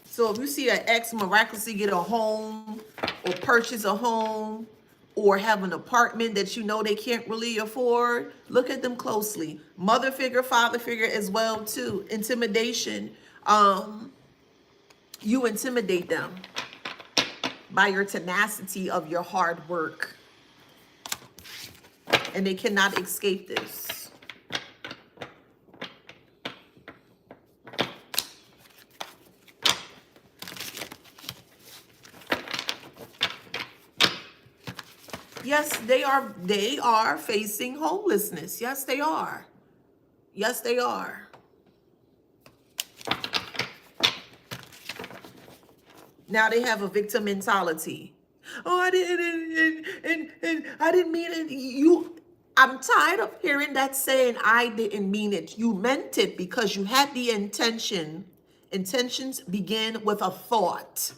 So if you see an ex miraculously get a home or purchase a home or have an apartment that you know they can't really afford, look at them closely. Mother figure, father figure as well too. Intimidation. You intimidate them by your tenacity of your hard work. And they cannot escape this. Yes, they are facing homelessness. Yes, they are. Yes, they are. Now they have a victim mentality. Oh, I didn't, and I didn't mean it. I'm tired of hearing that saying, I didn't mean it. You meant it because you had the intention. Intentions begin with a thought.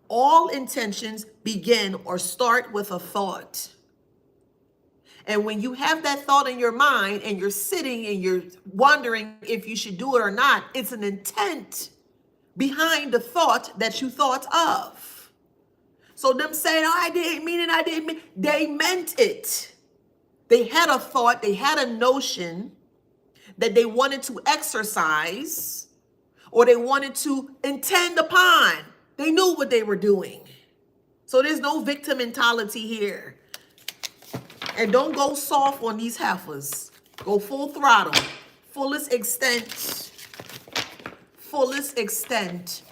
All intentions begin or start with a thought. And when you have that thought in your mind and you're sitting and you're wondering if you should do it or not, it's an intent behind the thought that you thought of. So them saying, oh, I didn't mean it, they meant it. They had a thought, they had a notion that they wanted to exercise or they wanted to intend upon. They knew what they were doing. So there's no victim mentality here. And don't go soft on these heifers. Go full throttle, fullest extent. Fullest extent.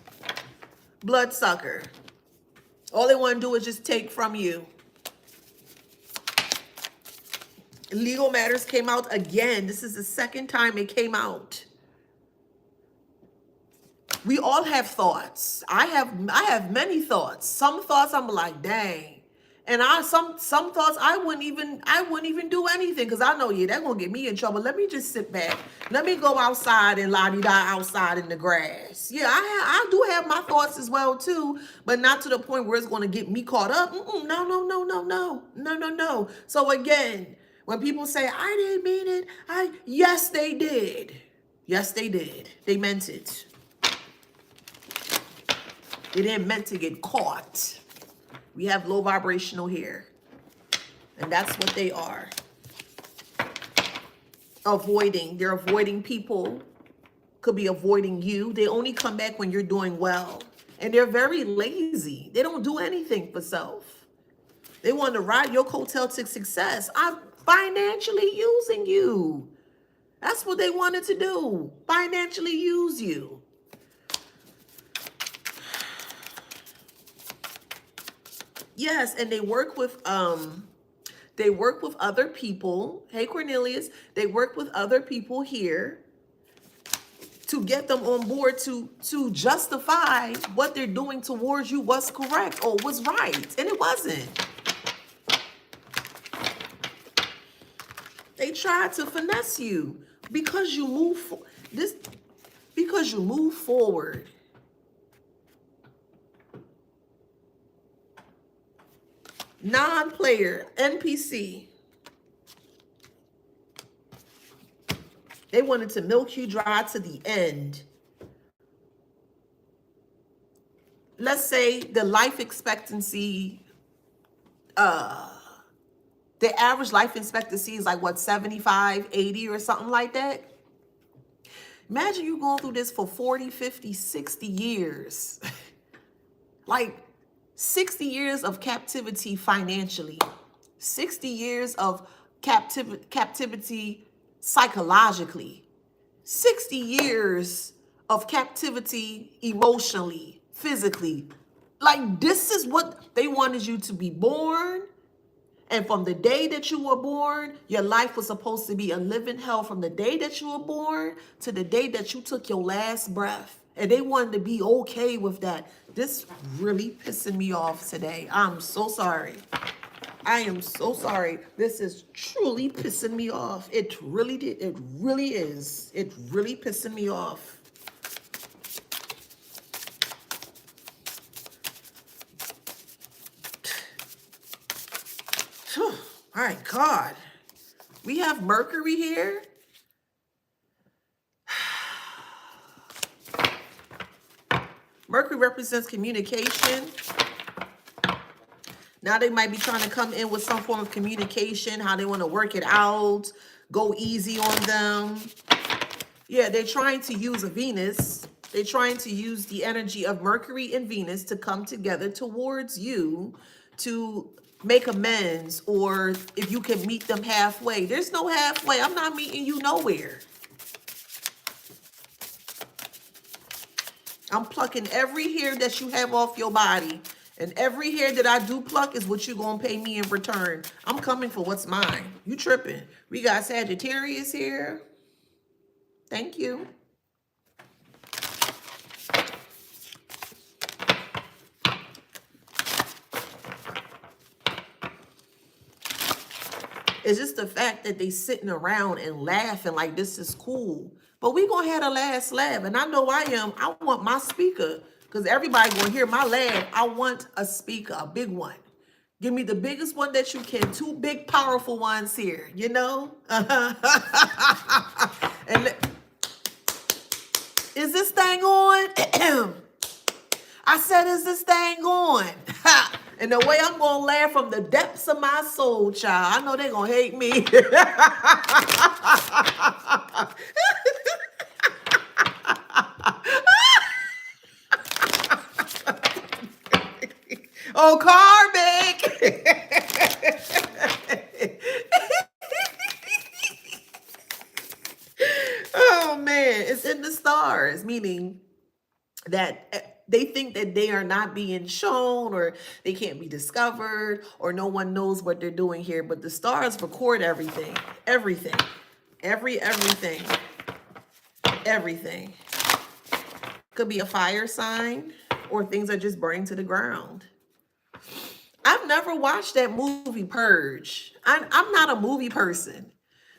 Bloodsucker. All they want to do is just take from you. Legal matters came out again. This is the second time it came out. We all have thoughts. I have many thoughts. Some thoughts I'm like, dang. And some thoughts I wouldn't even do anything because I know, yeah, they're gonna get me in trouble. Let me just sit back. Let me go outside and la-di-da outside in the grass. Yeah, I do have my thoughts as well too, but not to the point where it's gonna get me caught up. No. So again, when people say I didn't mean it, yes they did. Yes they did. They meant it. They didn't meant to get caught. We have low vibrational here. And that's what they are. avoiding. They're avoiding people. Could be avoiding you. They only come back when you're doing well. And they're very lazy. They don't do anything for self. They want to ride your coattail to success. I'm financially using you. That's what they wanted to do. Financially use you. Yes, and they work with other people. Hey Cornelius, they work with other people here to get them on board to justify what they're doing towards you was correct or was right, and it wasn't. They tried to finesse you because you because you move forward. Non-player, NPC. They wanted to milk you dry to the end. Let's say the life expectancy, the average life expectancy is like what, 75, 80 or something like that. Imagine you going through this for 40, 50, 60 years. Like 60 years of captivity financially, 60 years of captivity psychologically, 60 years of captivity emotionally, physically. Like, this is what they wanted you to be born. And from the day that you were born, your life was supposed to be a living hell from the day that you were born to the day that you took your last breath. And they wanted to be okay with that. This really pissing me off today. I'm so sorry. I am so sorry. This is truly pissing me off. It really did. It really is. It really pissing me off. My God. We have Mercury here. Mercury represents communication. Now they might be trying to come in with some form of communication, how they want to work it out, go easy on them. Yeah, they're trying to use a Venus. They're trying to use the energy of Mercury and Venus to come together towards you to make amends, or if you can meet them halfway. There's no halfway. I'm not meeting you nowhere. I'm plucking every hair that you have off your body. And every hair that I do pluck is what you're going to pay me in return. I'm coming for what's mine. You tripping. We got Sagittarius here. Thank you. It's just the fact that they sitting around and laughing like this is cool. But we gonna have a last laugh. And I know I am. I want my speaker. Because everybody gonna hear my laugh. I want a speaker, a big one. Give me the biggest one that you can. Two big, powerful ones here, you know? And is this thing on? I said, is this thing on? And the way I'm going to laugh from the depths of my soul, child, I know they're going to hate me. Oh, karmic. Oh, man. It's in the stars, meaning that they think that they are not being shown, or they can't be discovered, or no one knows what they're doing here. But the stars record everything, everything, everything. Could be a fire sign, or things are just burning to the ground. I've never watched that movie Purge. I'm not a movie person.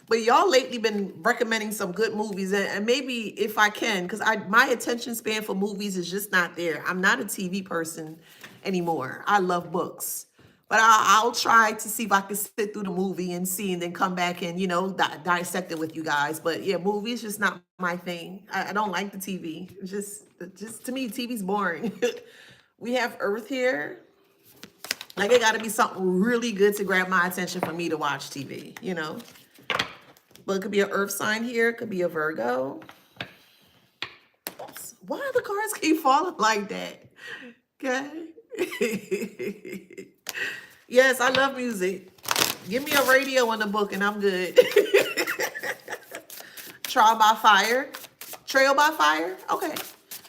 But y'all lately been recommending some good movies, and maybe if I can, because my attention span for movies is just not there. I'm not a TV person anymore. I love books. But I'll try to see if I can sit through the movie and see, and then come back and, dissect it with you guys. But yeah, movies just not my thing. I don't like the TV. It's just to me, TV's boring. We have Earth here. Like, it got to be something really good to grab my attention for me to watch TV, But it could be an earth sign here. It could be a Virgo. Oops. Why the cards keep falling like that? Okay. Yes, I love music. Give me a radio and a book and I'm good. Trial by fire. Trail by fire. Okay.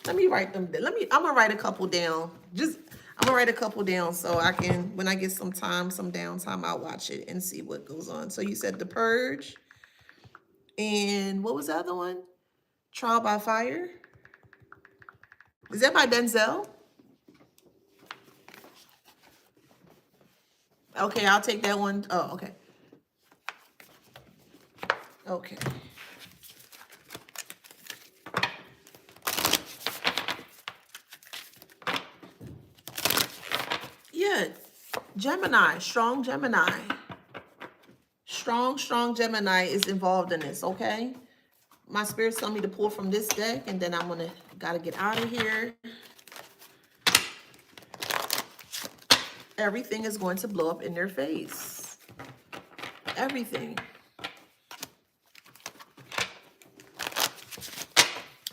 Let me write them. I'm gonna write a couple down. I'm gonna write a couple down so I can, when I get some time, some downtime, I'll watch it and see what goes on. So you said The Purge. And what was the other one? Trial by Fire. Is that by Denzel? Okay, I'll take that one. Oh, okay. Okay. Yeah. Gemini, strong Gemini. Strong Gemini is involved in this, okay? My spirit's telling me to pull from this deck, and then gotta get out of here. Everything is going to blow up in their face. Everything.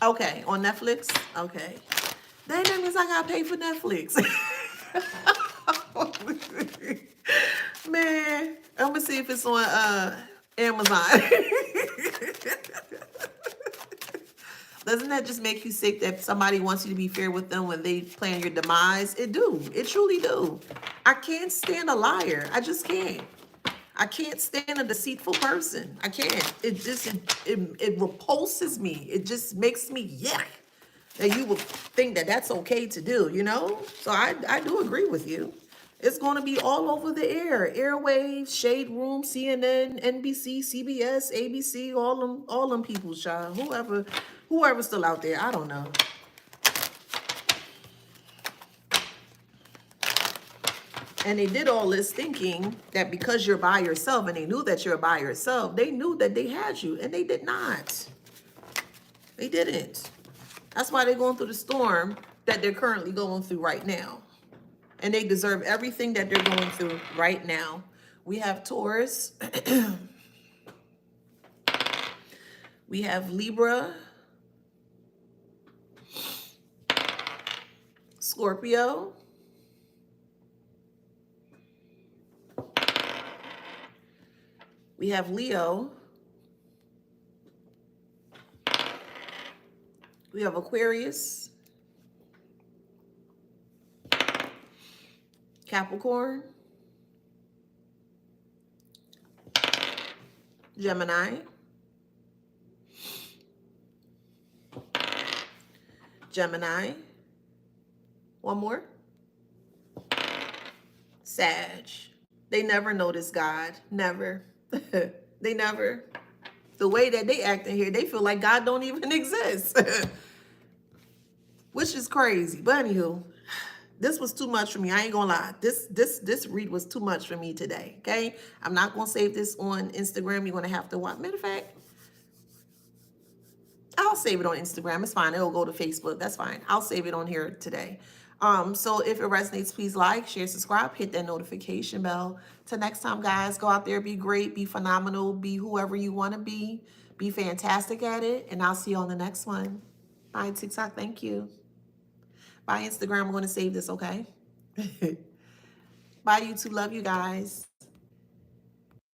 Okay, on Netflix? Okay. That means I gotta pay for Netflix. Man, I'm gonna see if it's on Amazon. Doesn't that just make you sick that somebody wants you to be fair with them when they plan your demise? It do. It truly do. I can't stand a liar. I just can't. I can't stand a deceitful person. I can't. It repulses me. It just makes me yuck. That you would think that that's okay to do, you know? So I do agree with you. It's going to be all over the air. Airwaves, Shade Room, CNN, NBC, CBS, ABC, all them people, child. Whoever's still out there, I don't know. And they did all this thinking that because you're by yourself, and they knew that you're by yourself, they knew that they had you, and they did not. They didn't. That's why they're going through the storm that they're currently going through right now. And they deserve everything that they're going through right now. We have Taurus. We have Libra. Scorpio. We have Leo. We have Aquarius. Capricorn. Gemini. Gemini. One more. Sag. They never notice God. Never. They never. The way that they act in here, they feel like God don't even exist. Which is crazy. But anywho, this was too much for me. I ain't gonna lie. This read was too much for me today. Okay? I'm not gonna save this on Instagram. You're gonna have to watch. Matter of fact, I'll save it on Instagram. It's fine. It'll go to Facebook. That's fine. I'll save it on here today. So if it resonates, please like, share, subscribe, hit that notification bell. Till next time, guys, go out there, be great, be phenomenal, be whoever you want to be fantastic at it, and I'll see you on the next one. Bye, TikTok. Thank you. Bye, Instagram. I'm going to save this, okay? Bye, YouTube. Love you guys.